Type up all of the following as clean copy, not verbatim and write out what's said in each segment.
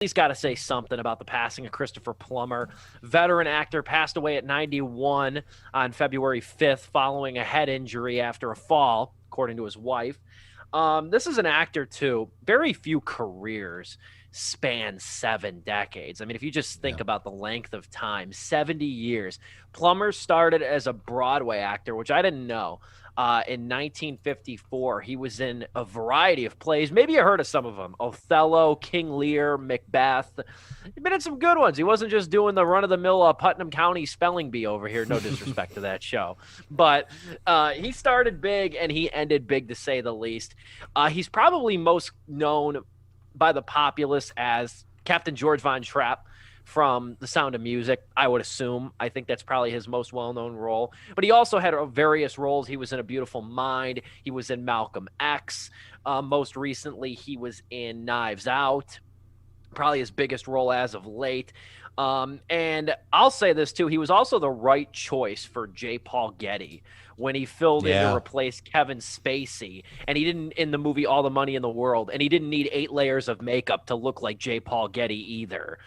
least got to say something about the passing of Christopher Plummer. Veteran actor passed away at 91 on February 5th following a head injury after a fall, according to his wife. This is an actor, too. Very few careers span 7 decades. I mean, if you just think about the length of time, 70 years. Plummer started as a Broadway actor, which I didn't know. In 1954, he was in a variety of plays. Maybe you heard of some of them: Othello, King Lear, Macbeth. He's been in some good ones. He wasn't just doing the run-of-the-mill Putnam County spelling bee over here. No disrespect to that show. But he started big, and he ended big, to say the least. He's probably most known by the populace as Captain George Von Trapp from The Sound of Music, I would assume. I think that's probably his most well-known role. But he also had various roles. He was in A Beautiful Mind. He was in Malcolm X. Most recently, he was in Knives Out, probably his biggest role as of late. And I'll say this, too. He was also the right choice for J. Paul Getty when he filled in to replace Kevin Spacey. And he didn't, in the movie All the Money in the World, and he didn't need 8 layers of makeup to look like J. Paul Getty either.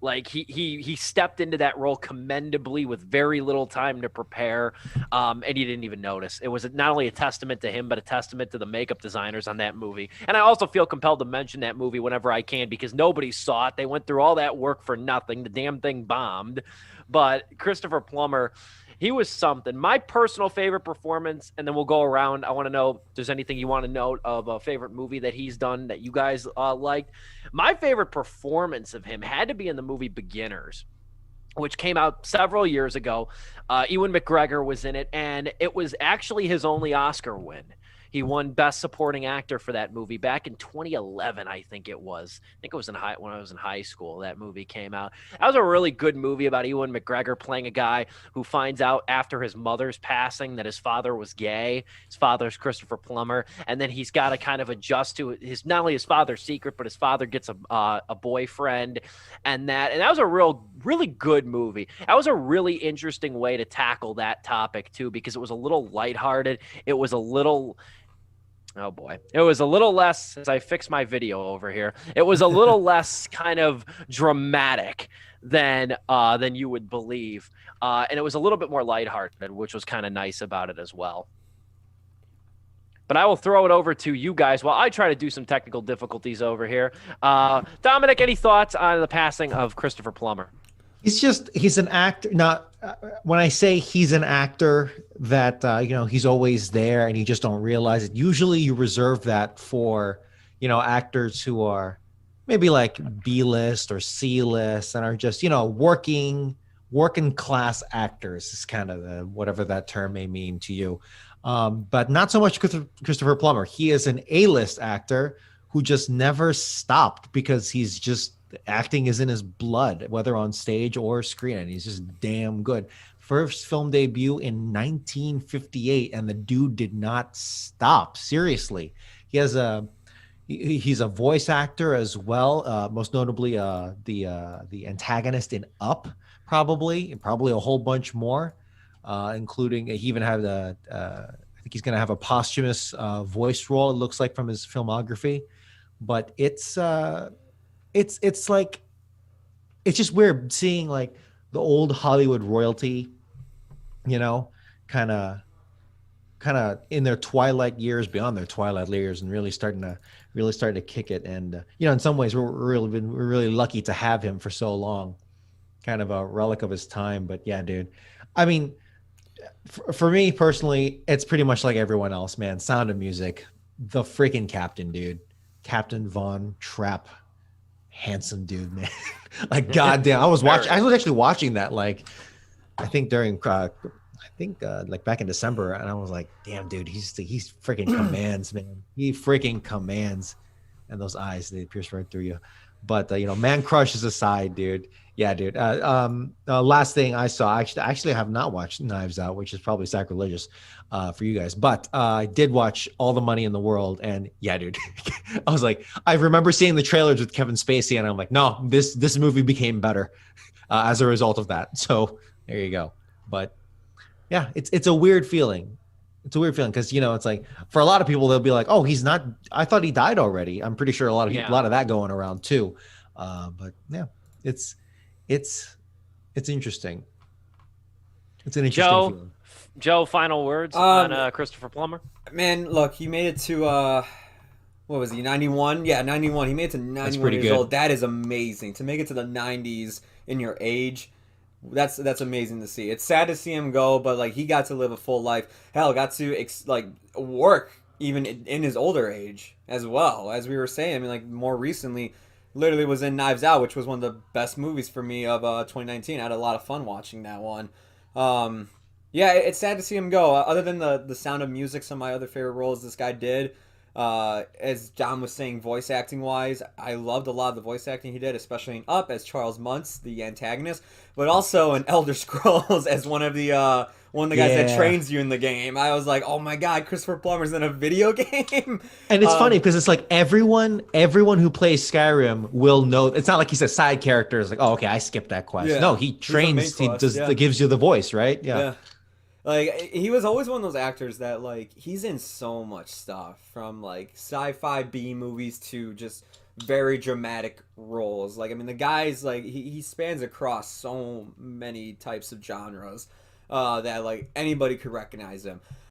Like, he stepped into that role commendably with very little time to prepare, and you didn't even notice. It was not only a testament to him, but a testament to the makeup designers on that movie. And I also feel compelled to mention that movie whenever I can because nobody saw it. They went through all that work for nothing. The damn thing bombed. But Christopher Plummer, he was something. My personal favorite performance, and then we'll go around. I want to know if there's anything you want to note of a favorite movie that he's done that you guys liked. My favorite performance of him had to be in the movie Beginners, which came out several years ago. Ewan McGregor was in it, and it was actually his only Oscar win. He won Best Supporting Actor for that movie back in 2011, I think it was. I think it was when I was in high school that movie came out. That was a really good movie about Ewan McGregor playing a guy who finds out after his mother's passing that his father was gay. His father's Christopher Plummer, and then he's got to kind of adjust to not only his father's secret, but his father gets a boyfriend, and that was a really good movie. That was a really interesting way to tackle that topic too, because it was a little lighthearted. It was a little. Oh boy. It was a little less, as I fix my video over here, it was a little less kind of dramatic than you would believe. And it was a little bit more lighthearted, which was kind of nice about it as well. But I will throw it over to you guys while I try to do some technical difficulties over here. Dominic, any thoughts on the passing of Christopher Plummer? He's an actor. When I say he's an actor that, he's always there and you just don't realize it. Usually you reserve that for, actors who are maybe like B-list or C-list and are just, working class actors is kind of whatever that term may mean to you. But not so much Christopher Plummer. He is an A-list actor who just never stopped because he's just, acting is in his blood, whether on stage or screen, and he's just damn good. First film debut in 1958, and the dude did not stop. Seriously, he's a voice actor as well. Most notably, the antagonist in Up, probably a whole bunch more, including he even had I think he's going to have a posthumous voice role. It looks like from his filmography, but it's like, it's just weird seeing like the old Hollywood royalty, kind of in their twilight years, beyond their twilight years, and really starting to kick it. And in some ways we're really lucky to have him for so long, kind of a relic of his time. But yeah, dude, I mean, for me personally, it's pretty much like everyone else, man. Sound of Music, the freaking captain, dude, Captain Von Trapp. Handsome dude, man. Like, goddamn, I was actually watching that, like, I think during like back in December, and I was like, damn, dude, he's freaking commands, man. He freaking commands, and those eyes, they pierce right through you. But man crushes aside, dude. Yeah, dude. Last thing I saw, I actually have not watched Knives Out, which is probably sacrilegious for you guys. But I did watch All the Money in the World, and yeah, dude. I was like, I remember seeing the trailers with Kevin Spacey, and I'm like, no, this movie became better as a result of that. So there you go. But yeah, it's a weird feeling. It's a weird feeling because it's like for a lot of people they'll be like, oh, he's not. I thought he died already. I'm pretty sure a lot of that going around too. But yeah, it's it's it's interesting. It's an interesting Joe, feeling. Joe, final words on Um, Christopher Plummer. man, look, he made it to what was he, 91? Yeah, 91. He made it to That's 91 pretty years good. old. That is amazing. To make it to the 90s in your age, that's amazing to see. It's sad to see him go, but like he got to live a full life. Hell, got to like work even in his older age as well. As we were saying, I mean, like more recently, literally was in Knives Out, which was one of the best movies for me of 2019. I had a lot of fun watching that one. Um, yeah, it's sad to see him go. Other than the Sound of Music, some of my other favorite roles this guy did. As John was saying, voice acting wise, I loved a lot of the voice acting he did, especially in Up as Charles Muntz, the antagonist, but also in Elder Scrolls as one of the guys that Yeah. trains you in the game. I was like, oh my god, Christopher Plummer's in a video game. And it's funny um, because it's like everyone who plays Skyrim will know. It's not like he's a side character. It's like, oh, okay, I skipped that quest. No, yeah, he he's a main trains. He quest. does. Yeah, Gives you the voice, right? Yeah. yeah. Like he was always one of those actors that like he's in so much stuff from like sci-fi B movies to just very dramatic roles. Like I mean the guy's like he spans across so many types of genres that like anybody could recognize him.